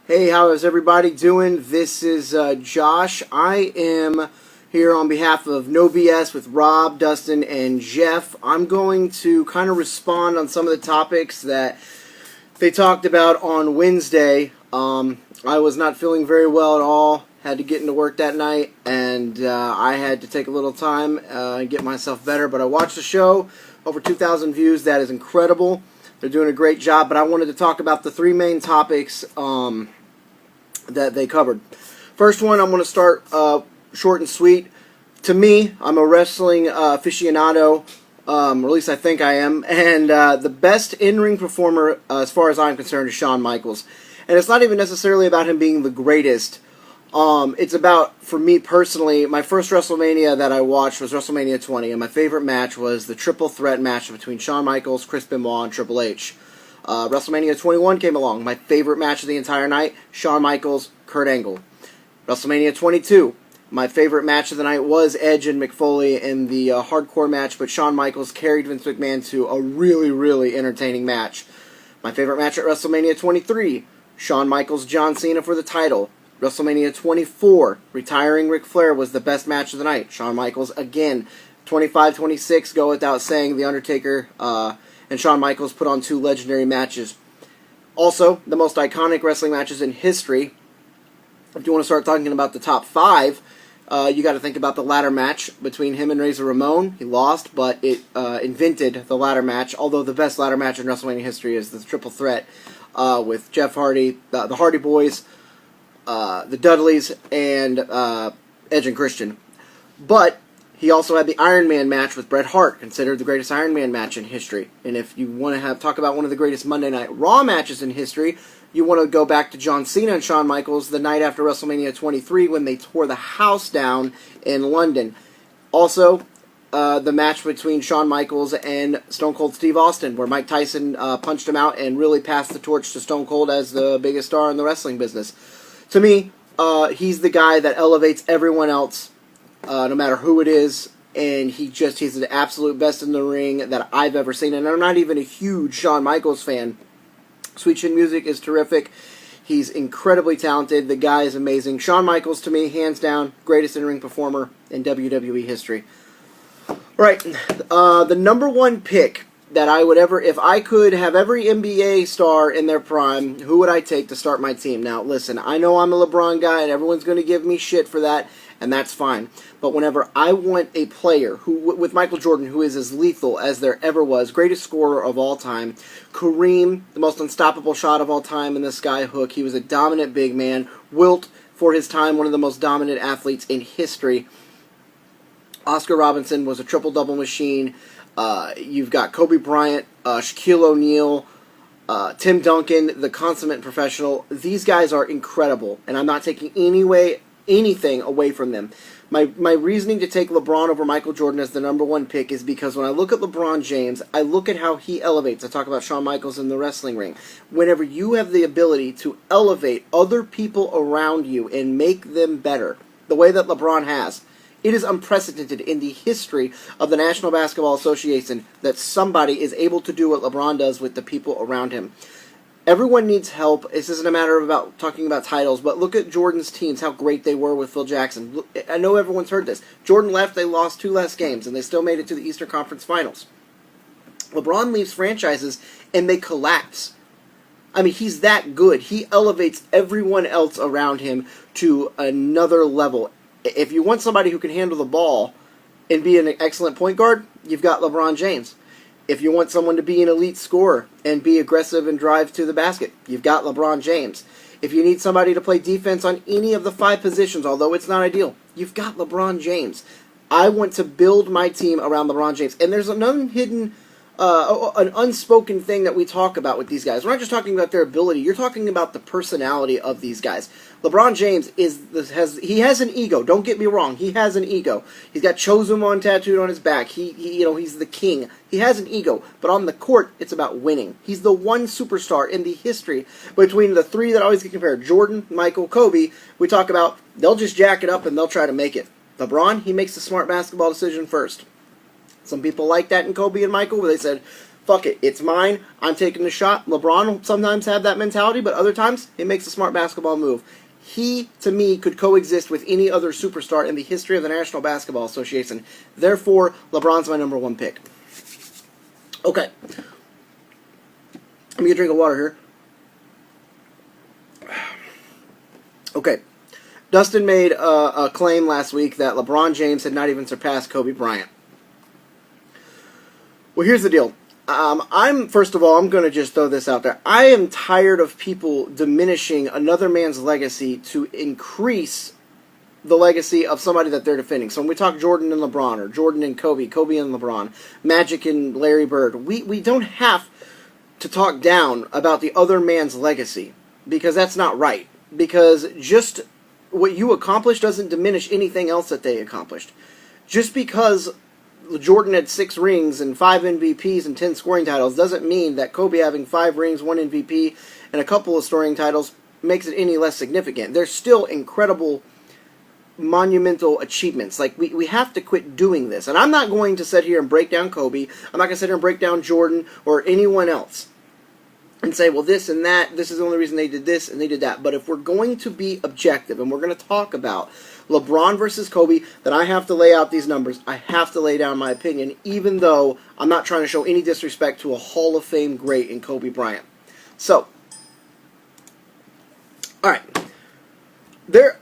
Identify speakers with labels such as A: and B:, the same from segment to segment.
A: Hey, how is everybody doing? This is Josh. I am here on behalf of No BS with Rob, Dustin, and Jeff. I'm going to kind of respond on some of the topics that they talked about on Wednesday. I was not feeling very well at all. Had to get into work that night, and I had to take a little time and get myself better. But I watched the show, over 2,000 views. That is incredible. They're doing a great job, but I wanted to talk about the three main topics that they covered. First one, I'm going to start short and sweet. To me, I'm a wrestling aficionado, or at least I think I am, and the best in-ring performer, as far as I'm concerned, is Shawn Michaels. And it's not even necessarily about him being the greatest. It's about, for me personally, my first WrestleMania that I watched was WrestleMania 20, and my favorite match was the triple threat match between Shawn Michaels, Chris Benoit, and Triple H. WrestleMania 21 came along. My favorite match of the entire night, Shawn Michaels, Kurt Angle. WrestleMania 22, my favorite match of the night was Edge and McFoley in the hardcore match, but Shawn Michaels carried Vince McMahon to a really, really entertaining match. My favorite match at WrestleMania 23, Shawn Michaels, John Cena for the title. WrestleMania 24, retiring Ric Flair was the best match of the night. Shawn Michaels again. 25-26, go without saying, The Undertaker and Shawn Michaels put on two legendary matches. Also, the most iconic wrestling matches in history. If you want to start talking about the top five, you got to think about the ladder match between him and Razor Ramon. He lost, but it invented the ladder match, although the best ladder match in WrestleMania history is the triple threat with Jeff Hardy, the Hardy Boys, the Dudleys, and Edge and Christian. But he also had the Iron Man match with Bret Hart, considered the greatest Iron Man match in history. And if you want to talk about one of the greatest Monday Night Raw matches in history, you want to go back to John Cena and Shawn Michaels the night after WrestleMania 23 when they tore the house down in London. Also, the match between Shawn Michaels and Stone Cold Steve Austin, where Mike Tyson punched him out and really passed the torch to Stone Cold as the biggest star in the wrestling business. To me, he's the guy that elevates everyone else, no matter who it is, and he's the absolute best in the ring that I've ever seen. And I'm not even a huge Shawn Michaels fan. Sweet Chin Music is terrific. He's incredibly talented. The guy is amazing. Shawn Michaels, to me, hands down, greatest in-ring performer in WWE history. All right, the number one pick that I would ever, if I could have every NBA star in their prime, who would I take to start my team? Now, listen, I know I'm a LeBron guy, and everyone's going to give me shit for that, and that's fine. But whenever I want a player, who, with Michael Jordan, who is as lethal as there ever was, greatest scorer of all time, Kareem, the most unstoppable shot of all time in the sky hook, he was a dominant big man, Wilt, for his time, one of the most dominant athletes in history, Oscar Robinson was a triple-double machine. You've got Kobe Bryant, Shaquille O'Neal, Tim Duncan, the consummate professional. These guys are incredible, and I'm not taking anything away from them. My reasoning to take LeBron over Michael Jordan as the number one pick is because when I look at LeBron James, I look at how he elevates. I talk about Shawn Michaels in the wrestling ring. Whenever you have the ability to elevate other people around you and make them better, the way that LeBron has, it is unprecedented in the history of the National Basketball Association that somebody is able to do what LeBron does with the people around him. Everyone needs help. This isn't a matter of talking about titles, but look at Jordan's teams, how great they were with Phil Jackson. I know everyone's heard this. Jordan left, they lost 2 less games, and they still made it to the Eastern Conference Finals. LeBron leaves franchises, and they collapse. I mean, he's that good. He elevates everyone else around him to another level. If you want somebody who can handle the ball and be an excellent point guard, you've got LeBron James. If you want someone to be an elite scorer and be aggressive and drive to the basket, you've got LeBron James. If you need somebody to play defense on any of the 5 positions, although it's not ideal, you've got LeBron James. I want to build my team around LeBron James. And there's an unhidden, an unspoken thing that we talk about with these guys. We're not just talking about their ability. You're talking about the personality of these guys. LeBron James has an ego. Don't get me wrong. He has an ego. He's got Chozumon tattooed on his back. He's the king. He has an ego. But on the court, it's about winning. He's the one superstar in the history between the 3 that always get compared. Jordan, Michael, Kobe. We talk about they'll just jack it up and they'll try to make it. LeBron, he makes the smart basketball decision first. Some people like that in Kobe and Michael, where they said, fuck it, it's mine, I'm taking the shot. LeBron will sometimes have that mentality, but other times he makes a smart basketball move. He, to me, could coexist with any other superstar in the history of the National Basketball Association. Therefore, LeBron's my number 1 pick. Okay. Let me get a drink of water here. Okay. Dustin made a claim last week that LeBron James had not even surpassed Kobe Bryant. Well, here's the deal. First of all, I'm going to just throw this out there. I am tired of people diminishing another man's legacy to increase the legacy of somebody that they're defending. So when we talk Jordan and LeBron, or Jordan and Kobe, Kobe and LeBron, Magic and Larry Bird, we don't have to talk down about the other man's legacy, because that's not right. Because just what you accomplished doesn't diminish anything else that they accomplished. Just because Jordan had 6 rings and 5 MVPs and 10 scoring titles doesn't mean that Kobe having 5 rings, 1 MVP, and a couple of scoring titles makes it any less significant. There's still incredible, monumental achievements. Like, we have to quit doing this. And I'm not going to sit here and break down Kobe. I'm not going to sit here and break down Jordan or anyone else and say, well, this and that, this is the only reason they did this and they did that. But if we're going to be objective and we're going to talk about LeBron versus Kobe, then I have to lay out these numbers. I have to lay down my opinion, even though I'm not trying to show any disrespect to a Hall of Fame great in Kobe Bryant. So, all right.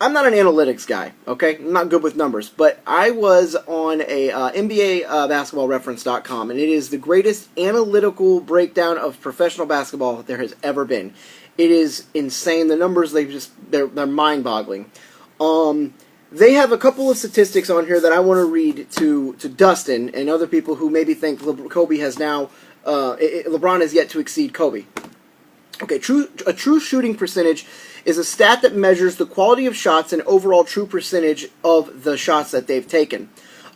A: I'm not an analytics guy, okay? I'm not good with numbers, but I was on a NBA basketballreference.com, and it is the greatest analytical breakdown of professional basketball that there has ever been. It is insane. The numbers, they're mind-boggling. They have a couple of statistics on here that I want to read to Dustin and other people who maybe think Kobe has now, LeBron has yet to exceed Kobe. Okay, a true shooting percentage is a stat that measures the quality of shots and overall true percentage of the shots that they've taken.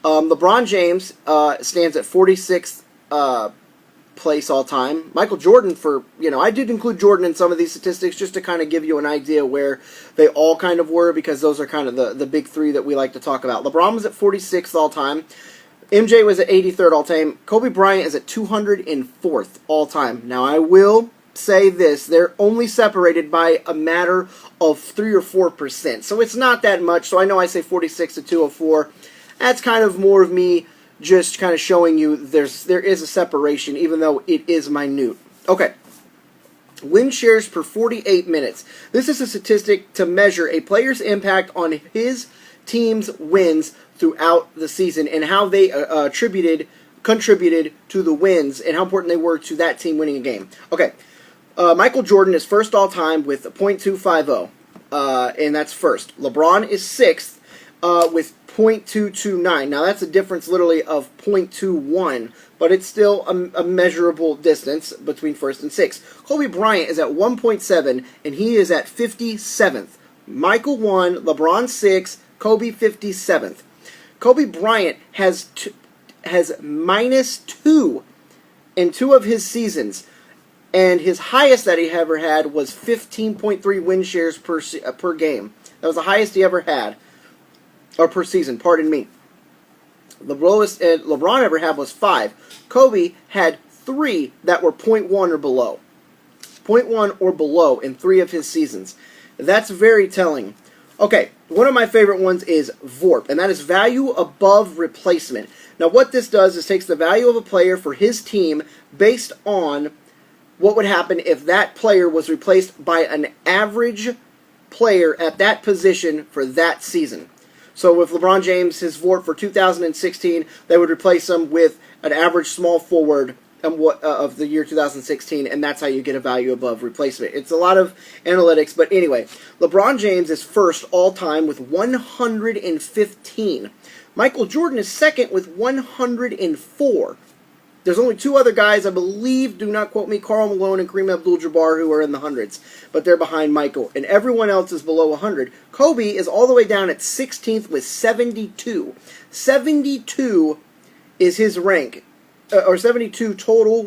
A: LeBron James stands at 46th place all time. Michael Jordan, I did include Jordan in some of these statistics just to kind of give you an idea where they all kind of were, because those are kind of the big 3 that we like to talk about. LeBron was at 46th all time. MJ was at 83rd all time. Kobe Bryant is at 204th all time. Now, I will say this, they're only separated by a matter of 3 or 4%. So it's not that much. So I know I say 46 to 204. That's kind of more of me just kind of showing you there is a separation, even though it is minute. Okay. Win shares per 48 minutes. This is a statistic to measure a player's impact on his team's wins throughout the season and how they contributed to the wins and how important they were to that team winning a game. Okay. Michael Jordan is first all-time with .250, and that's first. LeBron is 6th with .229. Now, that's a difference literally of .21, but it's still a measurable distance between first and 6th. Kobe Bryant is at 1.7, and he is at 57th. Michael 1, LeBron 6, Kobe 57th. Kobe Bryant has -2 in 2 of his seasons. And his highest that he ever had was 15.3 win shares per game. That was the highest he ever had. Or per season, pardon me. The lowest LeBron ever had was 5. Kobe had 3 that were .1 or below. .1 or below in 3 of his seasons. That's very telling. Okay, one of my favorite ones is VORP, and that is value above replacement. Now, what this does is takes the value of a player for his team based on what would happen if that player was replaced by an average player at that position for that season. So with LeBron James, his VORP for 2016, they would replace him with an average small forward of the year 2016, and that's how you get a value above replacement. It's a lot of analytics, but anyway, LeBron James is first all-time with 115. Michael Jordan is second with 104. There's only 2 other guys, I believe, do not quote me, Karl Malone and Kareem Abdul-Jabbar, who are in the hundreds. But they're behind Michael. And everyone else is below 100. Kobe is all the way down at 16th with 72. 72 is his rank. Or 72 total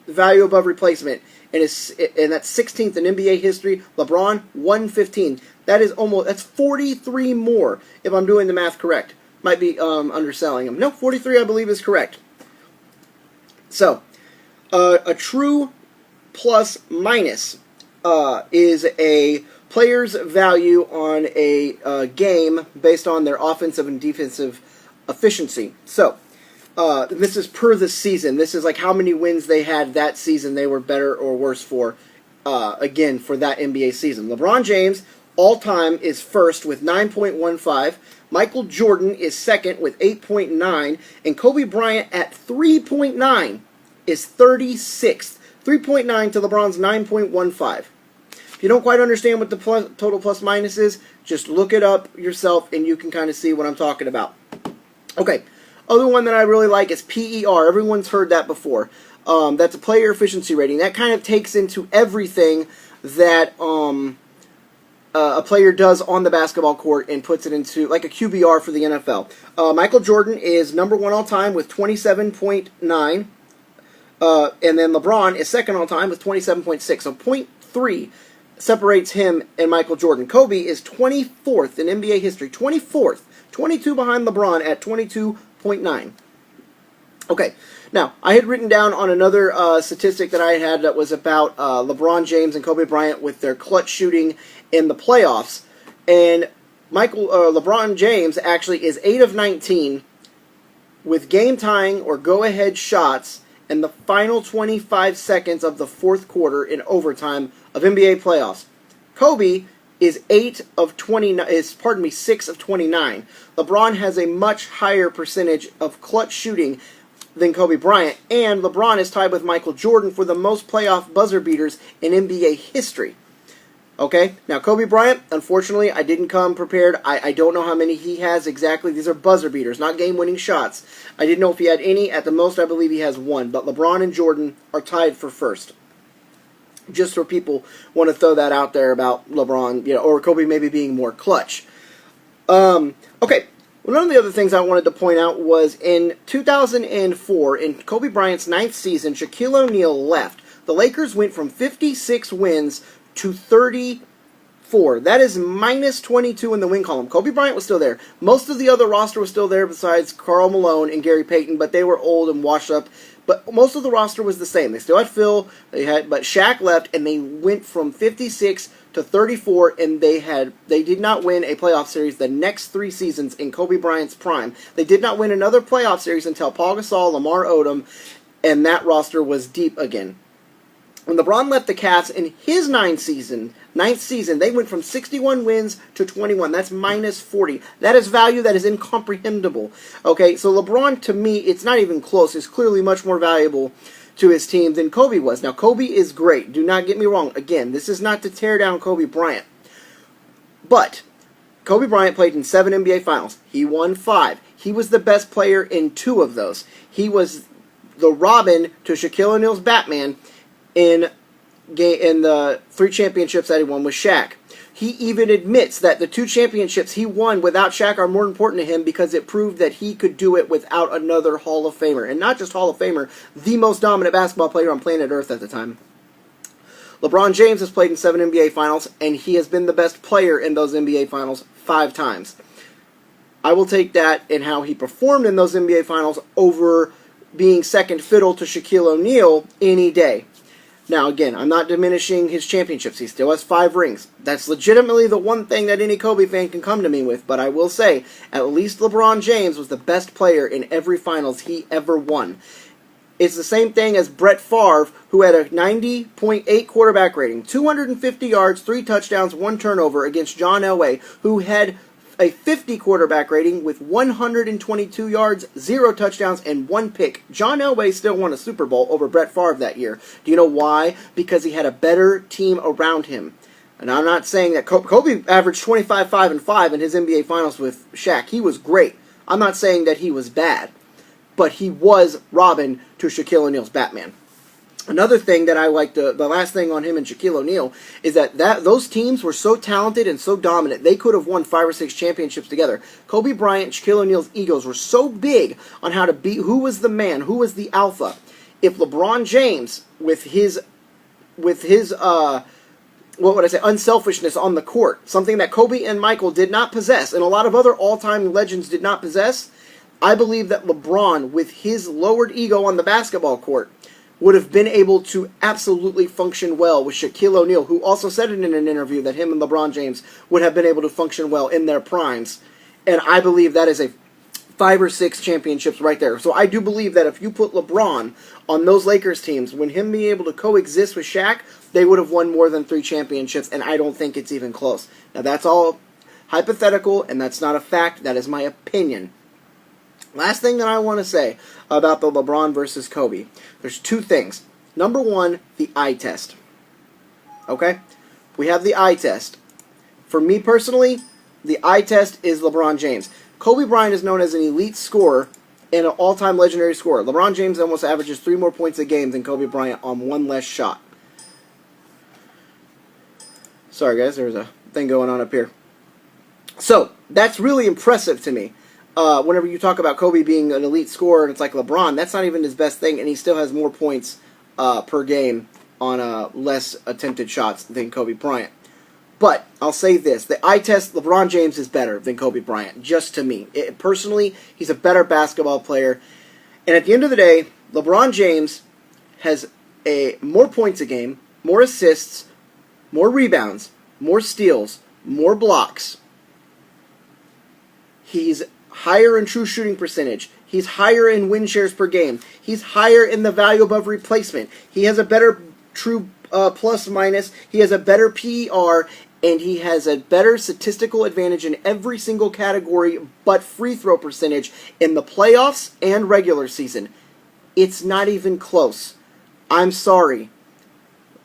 A: value above replacement. And that's 16th in NBA history. LeBron, 115. That's 43 more, if I'm doing the math correct. Might be underselling him. No, 43 I believe is correct. So, A true plus minus is a player's value on a game based on their offensive and defensive efficiency. So, this is per the season. This is like how many wins they had that season they were better or worse for, again, for that NBA season. LeBron James, all-time, is first with 9.15. Michael Jordan is second with 8.9. And Kobe Bryant at 3.9 is 36th. 3.9 to LeBron's 9.15. If you don't quite understand what the total plus minus is, just look it up yourself and you can kind of see what I'm talking about. Okay, other one that I really like is PER. Everyone's heard that before. That's a player efficiency rating. That kind of takes into everything that a player does on the basketball court and puts it into like a QBR for the NFL. Michael Jordan is number one all time with 27.9. And then LeBron is second all time with 27.6. So 0.3 separates him and Michael Jordan. Kobe is 24th in NBA history. 24th. 22 behind LeBron at 22.9. Okay, now, I had written down on another statistic that I had that was about LeBron James and Kobe Bryant with their clutch shooting in the playoffs. And LeBron James actually is 8 of 19 with game-tying or go-ahead shots in the final 25 seconds of the fourth quarter in overtime of NBA playoffs. Kobe is 6 of 29. LeBron has a much higher percentage of clutch shooting than Kobe Bryant, and LeBron is tied with Michael Jordan for the most playoff buzzer beaters in NBA history. Okay, now Kobe Bryant, unfortunately, I didn't come prepared. I don't know how many he has exactly. These are buzzer beaters, not game-winning shots. I didn't know if he had any. At the most, I believe he has one. But LeBron and Jordan are tied for first. Just so people want to throw that out there about LeBron, or Kobe maybe being more clutch. Okay, one of the other things I wanted to point out was in 2004, in Kobe Bryant's 9th season, Shaquille O'Neal left. The Lakers went from 56 wins to 34. That is minus 22 in the win column. Kobe Bryant was still there. Most of the other roster was still there besides Karl Malone and Gary Payton, but they were old and washed up. But most of the roster was the same. They still had Phil, but Shaq left, and they went from 56 to 34, and they did not win a playoff series the next 3 seasons in Kobe Bryant's prime. They did not win another playoff series until Paul Gasol, Lamar Odom, and that roster was deep again. When LeBron left the Cavs in his 9th season, they went from 61 wins to 21. That's minus 40. That is value that is incomprehensible. Okay, so LeBron, to me, it's not even close. It's clearly much more valuable to his team than Kobe was. Now, Kobe is great. Do not get me wrong. Again, this is not to tear down Kobe Bryant. But Kobe Bryant played in 7 NBA Finals. He won 5. He was the best player in 2 of those. He was the Robin to Shaquille O'Neal's Batman in the 3 championships that he won with Shaq. He even admits that the 2 championships he won without Shaq are more important to him because it proved that he could do it without another Hall of Famer. And not just Hall of Famer, the most dominant basketball player on planet Earth at the time. LeBron James has played in 7 NBA Finals, and he has been the best player in those NBA Finals 5 times. I will take that and how he performed in those NBA Finals over being second fiddle to Shaquille O'Neal any day. Now, again, I'm not diminishing his championships. He still has 5 rings. That's legitimately the one thing that any Kobe fan can come to me with. But I will say, at least LeBron James was the best player in every finals he ever won. It's the same thing as Brett Favre, who had a 90.8 quarterback rating, 250 yards, 3 touchdowns, 1 turnover against John Elway, who had a 50 quarterback rating with 122 yards, 0 touchdowns, and 1 pick. John Elway still won a Super Bowl over Brett Favre that year. Do you know why? Because he had a better team around him. And I'm not saying that Kobe averaged 25, 5, and 5 in his NBA Finals with Shaq. He was great. I'm not saying that he was bad. But he was Robin to Shaquille O'Neal's Batman. Another thing that I like, the last thing on him and Shaquille O'Neal, is that those teams were so talented and so dominant, they could have won 5 or 6 championships together. Kobe Bryant and Shaquille O'Neal's egos were so big on how to beat, who was the man, who was the alpha. If LeBron James, with his unselfishness on the court, something that Kobe and Michael did not possess, and a lot of other all-time legends did not possess, I believe that LeBron, with his lowered ego on the basketball court, would have been able to absolutely function well with Shaquille O'Neal, who also said it in an interview that him and LeBron James would have been able to function well in their primes. And I believe that is a 5 or 6 championships right there. So I do believe that if you put LeBron on those Lakers teams, when him being able to coexist with Shaq, they would have won more than 3 championships, and I don't think it's even close. Now, that's all hypothetical, and that's not a fact. That is my opinion. Last thing that I want to say about the LeBron versus Kobe. There's 2 things. Number 1, the eye test. Okay? We have the eye test. For me personally, the eye test is LeBron James. Kobe Bryant is known as an elite scorer and an all-time legendary scorer. LeBron James almost averages 3 more points a game than Kobe Bryant on 1 less shot. Sorry, guys. There's a thing going on up here. So, that's really impressive to me. Whenever you talk about Kobe being an elite scorer and it's like LeBron, that's not even his best thing, and he still has more points per game on less attempted shots than Kobe Bryant. But I'll say this, the eye test, LeBron James is better than Kobe Bryant, just to me. Personally, he's a better basketball player. And at the end of the day, LeBron James has more points a game, more assists, more rebounds, more steals, more blocks. He's higher in true shooting percentage. He's higher in win shares per game. He's higher in the value above replacement. He has a better true plus minus. He has a better PER. And he has a better statistical advantage in every single category but free throw percentage in the playoffs and regular season. It's not even close. I'm sorry.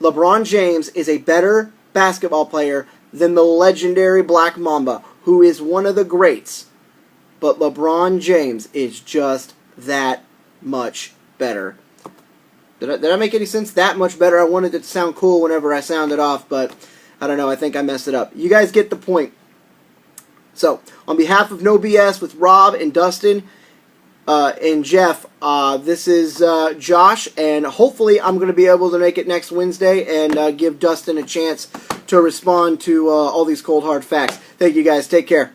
A: LeBron James is a better basketball player than the legendary Black Mamba, who is one of the greats. But LeBron James is just that much better. Did I make any sense? That much better. I wanted it to sound cool whenever I sounded off, but I don't know. I think I messed it up. You guys get the point. So, on behalf of No BS with Rob and Dustin and Jeff, this is Josh, and hopefully I'm going to be able to make it next Wednesday and give Dustin a chance to respond to all these cold hard facts. Thank you guys. Take care.